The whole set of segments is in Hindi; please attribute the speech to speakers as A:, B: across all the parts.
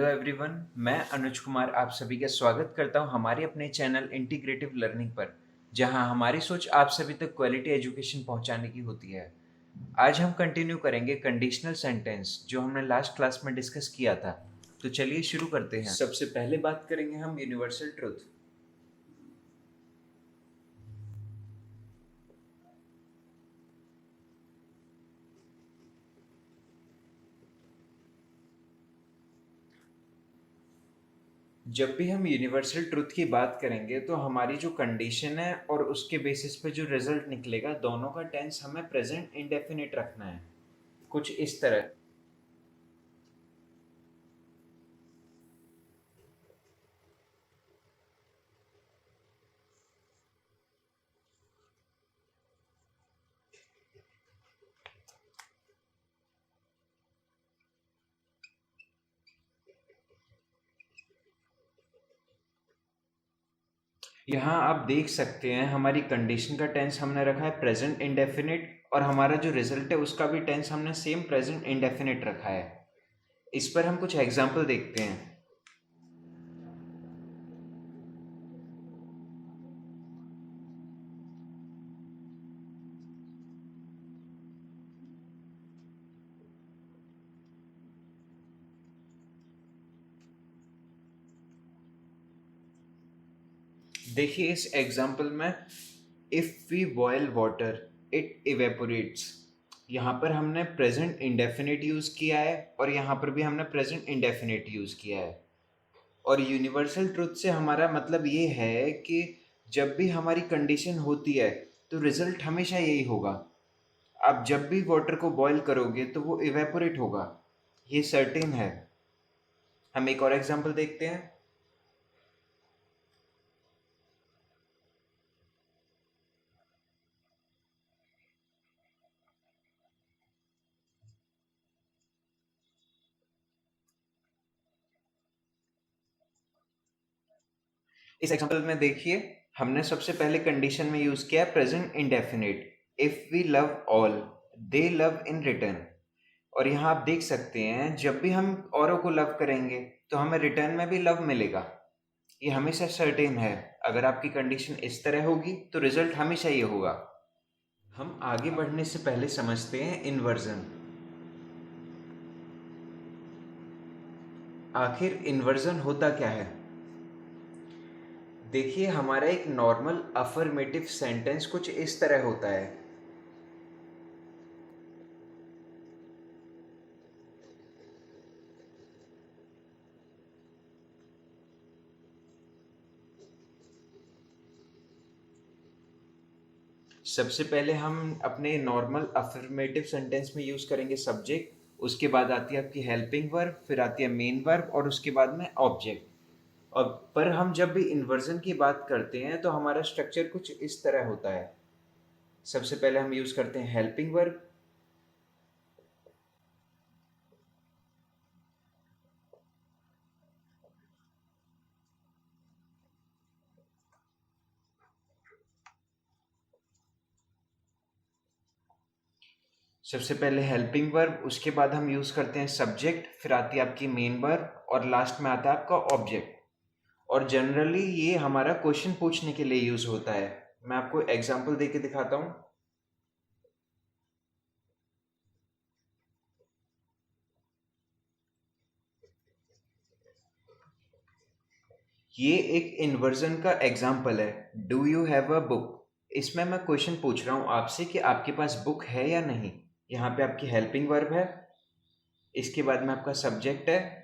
A: हेलो एवरीवन, मैं अनुज कुमार आप सभी का स्वागत करता हूं हमारे अपने चैनल इंटीग्रेटिव लर्निंग पर, जहां हमारी सोच आप सभी तक क्वालिटी एजुकेशन पहुंचाने की होती है। आज हम कंटिन्यू करेंगे कंडीशनल सेंटेंस जो हमने लास्ट क्लास में डिस्कस किया था। तो चलिए शुरू करते हैं। सबसे पहले बात करेंगे हम यूनिवर्सल ट्रुथ। जब भी हम यूनिवर्सल ट्रुथ की बात करेंगे तो हमारी जो कंडीशन है और उसके बेसिस पे जो रिजल्ट निकलेगा, दोनों का टेंस हमें प्रेजेंट इंडेफिनिट रखना है, कुछ इस तरह। यहाँ आप देख सकते हैं हमारी कंडीशन का टेंस हमने रखा है प्रेजेंट इंडेफिनिट, और हमारा जो रिजल्ट है उसका भी टेंस हमने सेम प्रेजेंट इंडेफिनिट रखा है। इस पर हम कुछ एग्जाम्पल देखते हैं। देखिए इस एग्जाम्पल में, if we boil water it evaporates, यहाँ पर हमने प्रेजेंट इंडेफिनिट यूज किया है और यहाँ पर भी हमने प्रेजेंट इंडेफिनिट यूज किया है। और यूनिवर्सल ट्रुथ से हमारा मतलब ये है कि जब भी हमारी कंडीशन होती है तो रिजल्ट हमेशा यही होगा। आप जब भी वाटर को बॉईल करोगे तो वो इवेपोरेट होगा, ये सर्टेन है। हम एक और एग्जांपल देखते हैं। इस एग्जांपल में देखिए, हमने सबसे पहले कंडीशन में यूज किया present indefinite, if we love all they love in return. और यहाँ आप देख सकते हैं जब भी हम औरों को लव करेंगे तो हमें रिटर्न में भी लव मिलेगा, ये हमेशा सर्टेन है। अगर आपकी कंडीशन इस तरह होगी तो रिजल्ट हमेशा ये होगा। हम आगे बढ़ने से पहले समझते हैं इन्वर्जन। आखिर इन्वर्जन होता क्या है? देखिए हमारा एक नॉर्मल अफर्मेटिव सेंटेंस कुछ इस तरह होता है। सबसे पहले हम अपने नॉर्मल अफर्मेटिव सेंटेंस में यूज करेंगे सब्जेक्ट, उसके बाद आती है आपकी हेल्पिंग वर्ब, फिर आती है मेन वर्ब और उसके बाद में ऑब्जेक्ट। और पर हम जब भी इन्वर्जन की बात करते हैं तो हमारा स्ट्रक्चर कुछ इस तरह होता है। सबसे पहले हम यूज करते हैं हेल्पिंग वर्ब, सबसे पहले हेल्पिंग वर्ब, उसके बाद हम यूज करते हैं सब्जेक्ट, फिर आती है आपकी मेन वर्ब और लास्ट में आता है आपका ऑब्जेक्ट। और जनरली ये हमारा क्वेश्चन पूछने के लिए यूज होता है। मैं आपको एग्जांपल देके दिखाता हूँ। ये एक इन्वर्जन का एग्जाम्पल है, do you have a book. इसमें मैं क्वेश्चन पूछ रहा हूँ आपसे कि आपके पास बुक है या नहीं। यहाँ पे आपकी हेल्पिंग वर्ब है, इसके बाद में आपका सब्जेक्ट है,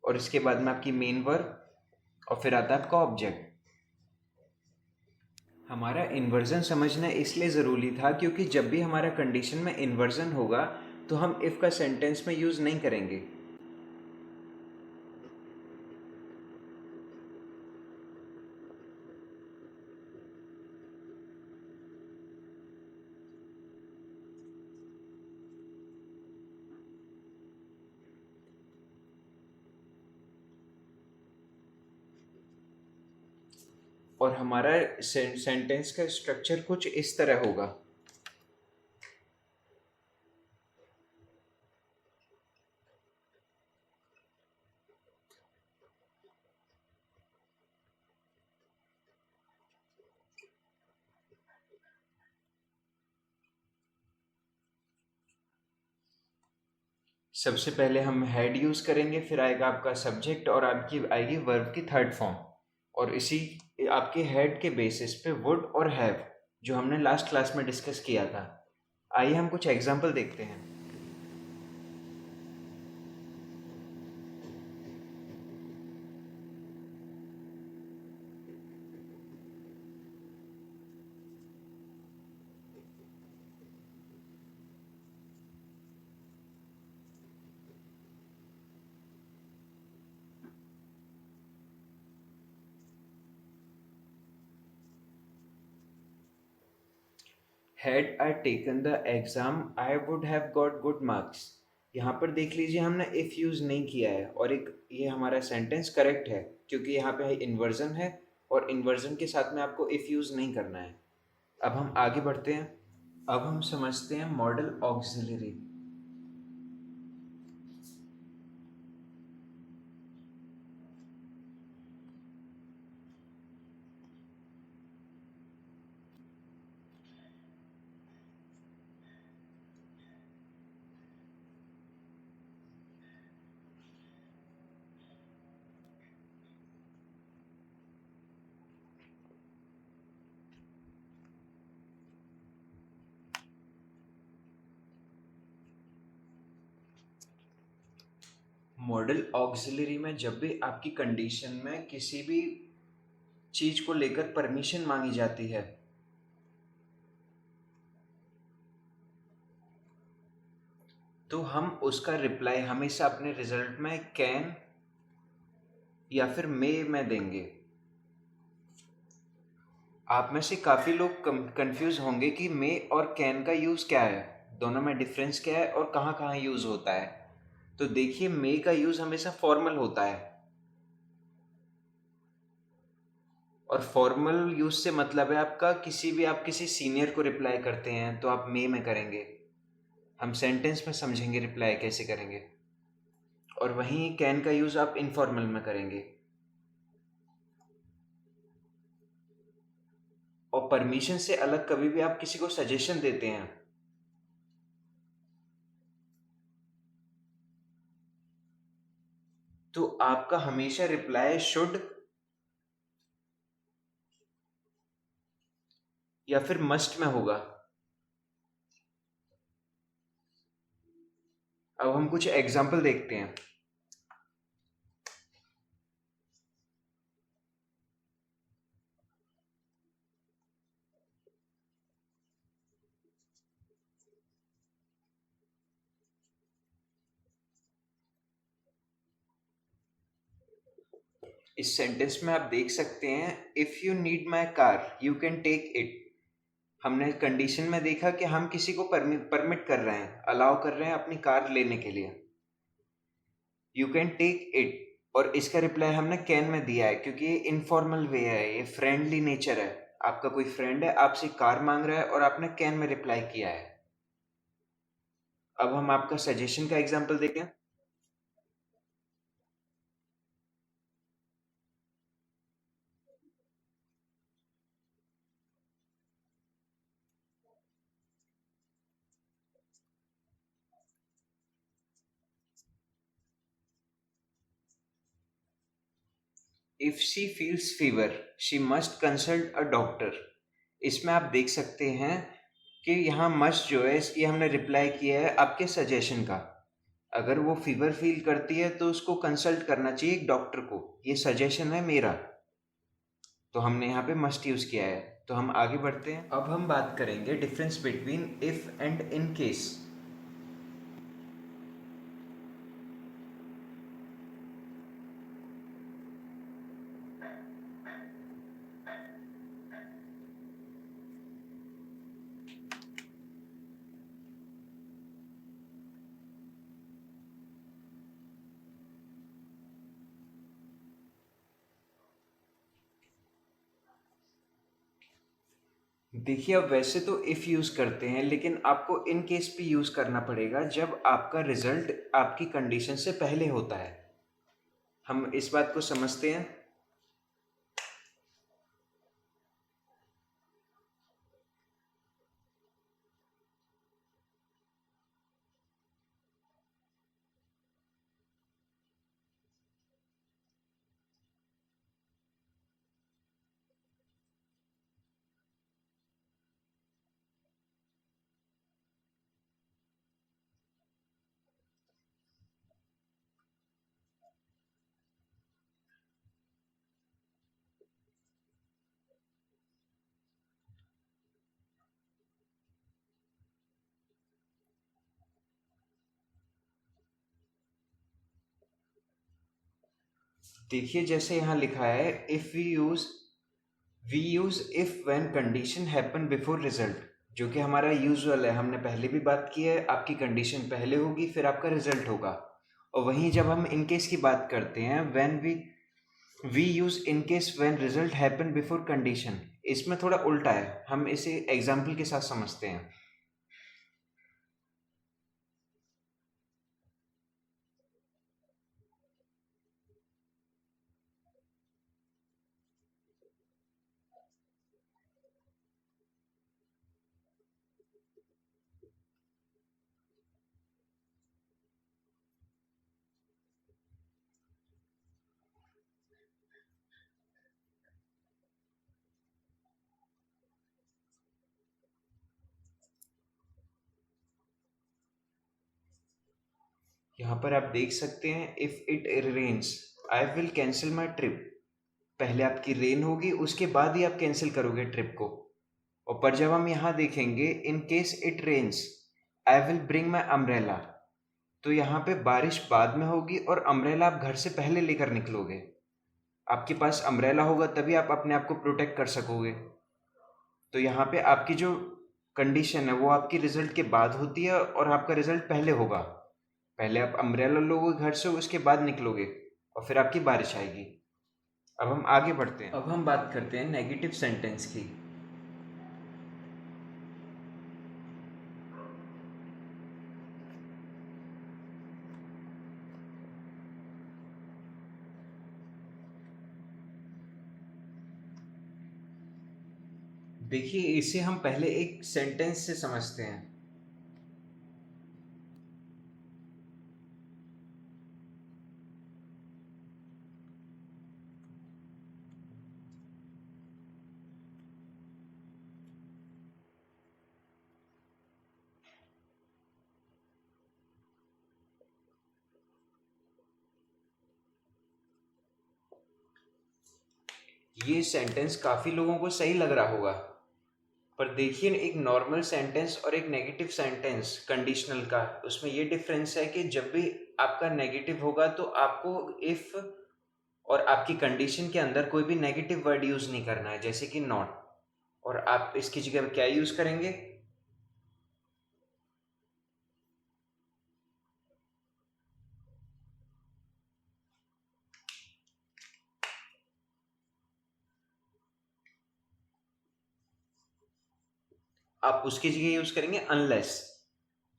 A: और इसके बाद में आपकी मेन वर्ब और फिर आता है आपका ऑब्जेक्ट। हमारा इन्वर्जन समझना इसलिए ज़रूरी था क्योंकि जब भी हमारा कंडीशन में इन्वर्जन होगा तो हम इफ़ का सेंटेंस में यूज़ नहीं करेंगे। और हमारा सेंटेंस का स्ट्रक्चर कुछ इस तरह होगा। सबसे पहले हम हैड यूज़ करेंगे, फिर आएगा आपका सब्जेक्ट और आपकी आएगी वर्ब की थर्ड फॉर्म। और इसी आपके हैड के बेसिस पे वुड और हैव जो हमने लास्ट क्लास में डिस्कस किया था। आइए हम कुछ एग्जाम्पल देखते हैं। Had I taken the exam, I would have got good marks. यहाँ पर देख लीजिए हमने if यूज़ नहीं किया है और एक ये हमारा सेंटेंस करेक्ट है क्योंकि यहाँ पे इन्वर्जन है और इन्वर्जन के साथ में आपको if यूज़ नहीं करना है। अब हम आगे बढ़ते हैं। अब हम समझते हैं मॉडल ऑक्सिलरी। मॉडल ऑक्सिलरी में जब भी आपकी कंडीशन में किसी भी चीज को लेकर परमिशन मांगी जाती है तो हम उसका रिप्लाई हमेशा अपने रिजल्ट में कैन या फिर मे में देंगे। आप में से काफ़ी लोग कंफ्यूज होंगे कि मे और कैन का यूज़ क्या है, दोनों में डिफरेंस क्या है और कहाँ कहाँ यूज़ होता है। तो देखिए मे का यूज़ हमेशा फॉर्मल होता है और फॉर्मल यूज़ से मतलब है आपका आप किसी सीनियर को रिप्लाई करते हैं तो आप मे में करेंगे। हम सेंटेंस में समझेंगे रिप्लाई कैसे करेंगे। और वहीं कैन का यूज़ आप इनफॉर्मल में करेंगे। और परमिशन से अलग कभी भी आप किसी को सजेशन देते हैं तो आपका हमेशा रिप्लाई शुड या फिर मस्ट में होगा। अब हम कुछ एग्जाम्पल देखते हैं। इस सेंटेंस में आप देख सकते हैं if you need my car you can take it. हमने कंडीशन में देखा कि हम किसी को परमिट कर रहे हैं, अलाउ कर रहे हैं अपनी कार लेने के लिए। यू कैन टेक इट और इसका रिप्लाई हमने कैन में दिया है क्योंकि ये इनफॉर्मल वे है, ये फ्रेंडली नेचर है। आपका कोई फ्रेंड है आपसे कार मांग रहा है और आपने कैन में रिप्लाई किया है। अब हम आपका सजेशन का एग्जाम्पल देखें। If she feels fever she must consult a doctor. इसमें आप देख सकते हैं कि यहाँ मस्ट जो है इसकी हमने रिप्लाई किया है आपके सजेशन का। अगर वो फीवर फील करती है तो उसको कंसल्ट करना चाहिए एक डॉक्टर को, ये सजेशन है मेरा। तो हमने यहाँ पे मस्ट यूज़ किया है। तो हम आगे बढ़ते हैं। अब हम बात करेंगे difference between if and in case. देखिए अब वैसे तो इफ़ यूज़ करते हैं लेकिन आपको इन केस भी यूज़ करना पड़ेगा जब आपका रिजल्ट आपकी कंडीशन से पहले होता है। हम इस बात को समझते हैं। देखिए जैसे यहाँ लिखा है, if we use if when condition happen before result, जो कि हमारा यूजुअल है, हमने पहले भी बात की है, आपकी कंडीशन पहले होगी फिर आपका रिजल्ट होगा। और वहीं जब हम इन केस की बात करते हैं, when we use in case when result happen before condition, इसमें थोड़ा उल्टा है, हम इसे एग्जाम्पल के साथ समझते हैं। यहाँ पर आप देख सकते हैं, if it rains I will cancel my trip. पहले आपकी रेन होगी, उसके बाद ही आप कैंसिल करोगे ट्रिप को। और पर जब हम यहाँ देखेंगे, in case it rains I will bring my umbrella, तो यहाँ पे बारिश बाद में होगी और अम्ब्रेला आप घर से पहले लेकर निकलोगे। आपके पास अम्ब्रेला होगा तभी आप अपने आप को प्रोटेक्ट कर सकोगे। तो यहाँ पे आपकी जो कंडीशन है वो आपकी रिजल्ट के बाद होती है और आपका रिजल्ट पहले होगा। पहले आप अम्ब्रेला लोगे घर से, उसके बाद निकलोगे और फिर आपकी बारिश आएगी। अब हम आगे बढ़ते हैं, अब हम बात करते हैं नेगेटिव सेंटेंस की। देखिए इसे हम पहले एक सेंटेंस से समझते हैं। ये सेंटेंस काफी लोगों को सही लग रहा होगा, पर देखिए एक नॉर्मल सेंटेंस और एक नेगेटिव सेंटेंस कंडीशनल का, उसमें ये डिफरेंस है कि जब भी आपका नेगेटिव होगा तो आपको इफ और आपकी कंडीशन के अंदर कोई भी नेगेटिव वर्ड यूज नहीं करना है, जैसे कि नॉट। और आप इसकी जगह क्या यूज करेंगे? आप उसकी जगह यूज करेंगे अनलेस।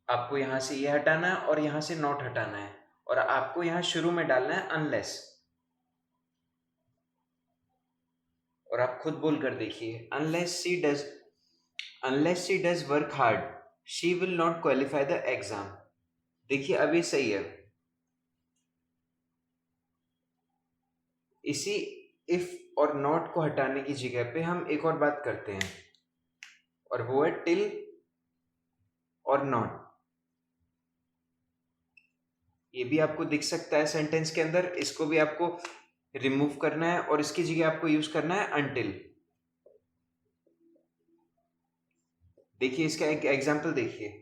A: आपको यहां से ये हटाना है और यहां से नॉट हटाना है, और आपको यहां शुरू में डालना है अनलेस। और आप खुद बोल कर देखिए, unless she does work hard she will not qualify the exam. देखिए अभी सही है। इसी इफ और नॉट को हटाने की जगह पे हम एक और बात करते हैं, और वो है टिल और नॉट। ये भी आपको दिख सकता है सेंटेंस के अंदर, इसको भी आपको रिमूव करना है और इसकी जगह आपको यूज करना है अनटिल। देखिए इसका एक एग्जांपल देखिए।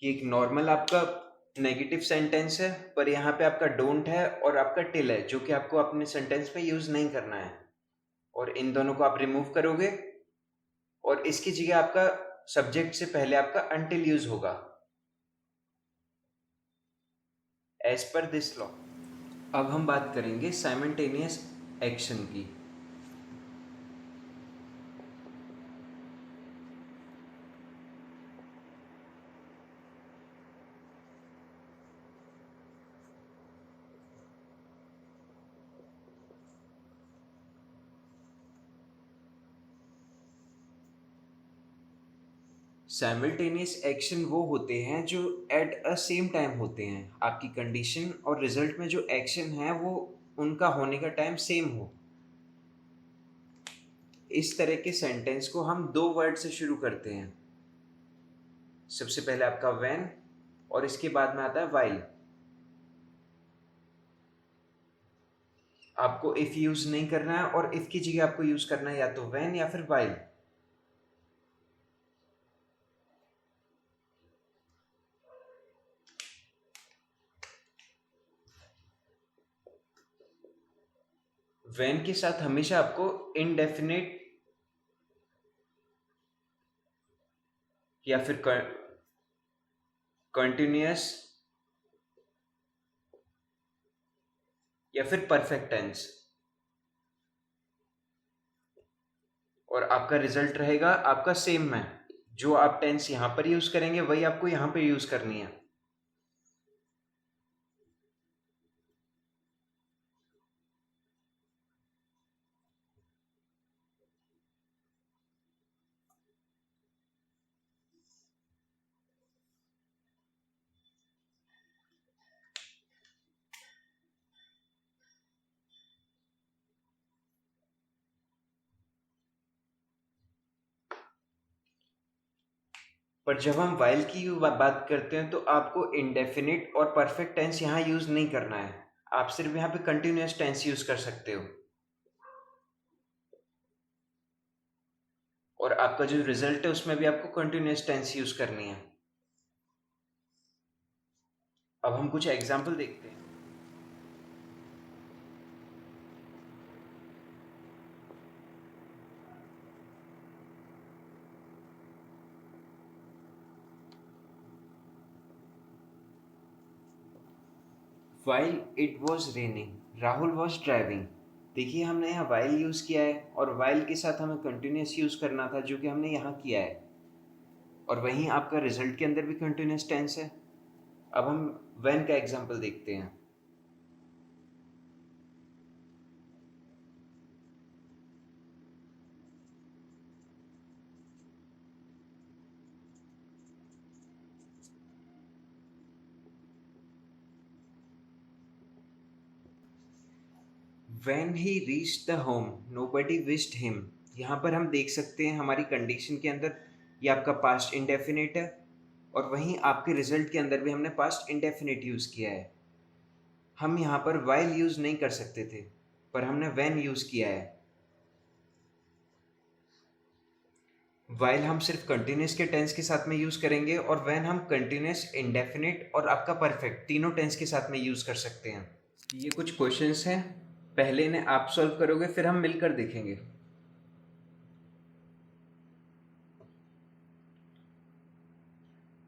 A: ये एक नॉर्मल आपका नेगेटिव सेंटेंस है, पर यहाँ पे आपका डोंट है और आपका टिल है, जो कि आपको अपने सेंटेंस में यूज नहीं करना है। और इन दोनों को आप रिमूव करोगे और इसकी जगह आपका सब्जेक्ट से पहले आपका अनटिल यूज होगा, एज पर दिस लॉ। अब हम बात करेंगे साइमल्टेनियस एक्शन की। साइमल्टेनियस एक्शन वो होते हैं जो एट अ सेम टाइम होते हैं। आपकी कंडीशन और रिजल्ट में जो एक्शन है वो उनका होने का टाइम सेम हो। इस तरह के सेंटेंस को हम दो वर्ड से शुरू करते हैं। सबसे पहले आपका व्हेन और इसके बाद में आता है व्हाइल। आपको इफ यूज नहीं करना है, और इफ की जगह आपको यूज करना है या तो व्हेन या फिर व्हाइल। व्हेन के साथ हमेशा आपको इनडेफिनेट या फिर कंटिन्यूअस या फिर परफेक्ट टेंस, और आपका रिजल्ट रहेगा आपका सेम है। जो आप टेंस यहां पर यूज करेंगे वही आपको यहां पर यूज करनी है। पर जब हम वाइल की बात करते हैं तो आपको इंडेफिनिट और परफेक्ट टेंस यहाँ यूज नहीं करना है। आप सिर्फ यहाँ पे कंटिन्यूअस टेंस यूज कर सकते हो, और आपका जो रिजल्ट है उसमें भी आपको कंटिन्यूअस टेंस यूज करनी है। अब हम कुछ एग्जाम्पल देखते हैं। While it was raining, Rahul was driving। देखिए हमने यहाँ while यूज किया है, और while के साथ हमें कंटिन्यूअस यूज करना था जो कि हमने यहाँ किया है, और वहीं आपका रिजल्ट के अंदर भी कंटिन्यूअस टेंस है। अब हम when का एग्जाम्पल देखते हैं। When he reached the home, nobody wished him। यहाँ पर हम देख सकते हैं हमारी कंडीशन के अंदर ये आपका पास्ट इंडेफिनिट है, और वहीं आपके रिजल्ट के अंदर भी हमने पास्ट इंडेफिनिट यूज किया है। हम यहाँ पर while यूज नहीं कर सकते थे, पर हमने when यूज किया है। while हम सिर्फ कंटिन्यूस के टेंस के साथ में यूज करेंगे, और when हम कंटिन्यूस, इंडेफिनिट और आपका परफेक्ट तीनों टेंस के साथ में यूज कर सकते हैं। ये कुछ क्वेश्चंस हैं, पहले इन्हें आप सॉल्व करोगे फिर हम मिलकर देखेंगे।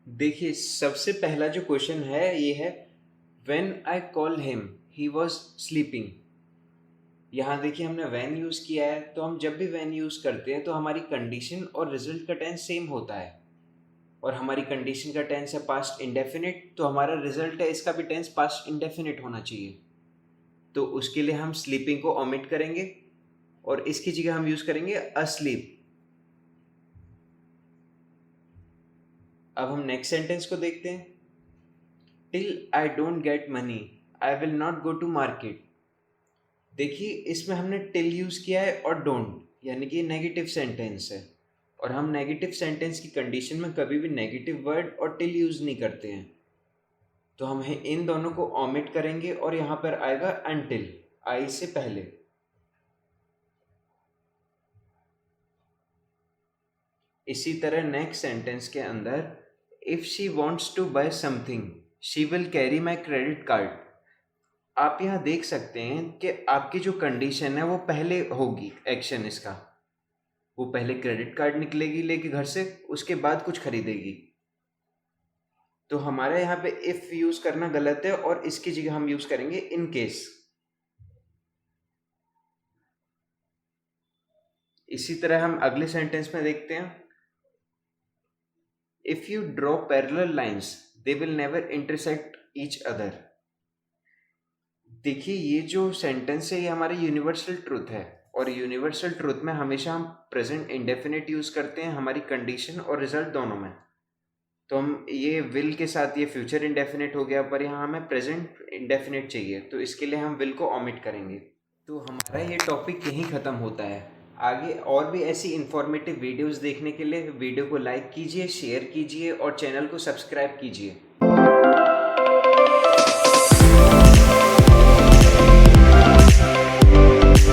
A: देखिए सबसे पहला जो क्वेश्चन है ये है when I call him he was sleeping. यहाँ देखिए हमने व्हेन यूज किया है, तो हम जब भी व्हेन यूज करते हैं तो हमारी कंडीशन और रिजल्ट का टेंस सेम होता है, और हमारी कंडीशन का टेंस है पास्ट इंडेफिनिट, तो हमारा रिजल्ट है इसका भी टेंस पास्ट इंडेफिनिट होना चाहिए। तो उसके लिए हम स्लीपिंग को ओमिट करेंगे, और इसकी जगह हम यूज करेंगे अस्लीप। अब हम नेक्स्ट सेंटेंस को देखते हैं। Till I don't get money I will not go to market. देखिए इसमें हमने टिल यूज किया है और डोंट, यानी कि नेगेटिव सेंटेंस है, और हम नेगेटिव सेंटेंस की कंडीशन में कभी भी नेगेटिव वर्ड और टिल यूज नहीं करते हैं। तो हम इन दोनों को ओमिट करेंगे, और यहाँ पर आएगा अनटिल, आई से पहले। इसी तरह नेक्स्ट सेंटेंस के अंदर if she wants to buy something she will carry my credit card. आप यहाँ देख सकते हैं कि आपकी जो कंडीशन है वो पहले होगी, एक्शन इसका, वो पहले क्रेडिट कार्ड निकलेगी लेके घर से, उसके बाद कुछ खरीदेगी। तो हमारे यहाँ पे इफ यूज करना गलत है, और इसकी जगह हम यूज करेंगे इन केस। इसी तरह हम अगले सेंटेंस में देखते हैं if you draw parallel lines they will never intersect each other. देखिए ये जो सेंटेंस है ये हमारी यूनिवर्सल ट्रूथ है, और यूनिवर्सल ट्रूथ में हमेशा हम प्रेजेंट इंडेफिनिट यूज करते हैं हमारी कंडीशन और रिजल्ट दोनों में। तो हम ये विल के साथ ये फ्यूचर इंडेफिनिट हो गया, पर यहाँ हमें प्रेजेंट इंडेफिनिट चाहिए, तो इसके लिए हम विल को ओमिट करेंगे। तो हमारा ये टॉपिक यहीं ख़त्म होता है। आगे और भी ऐसी इंफॉर्मेटिव वीडियोस देखने के लिए वीडियो को लाइक कीजिए, शेयर कीजिए और चैनल को सब्सक्राइब कीजिए।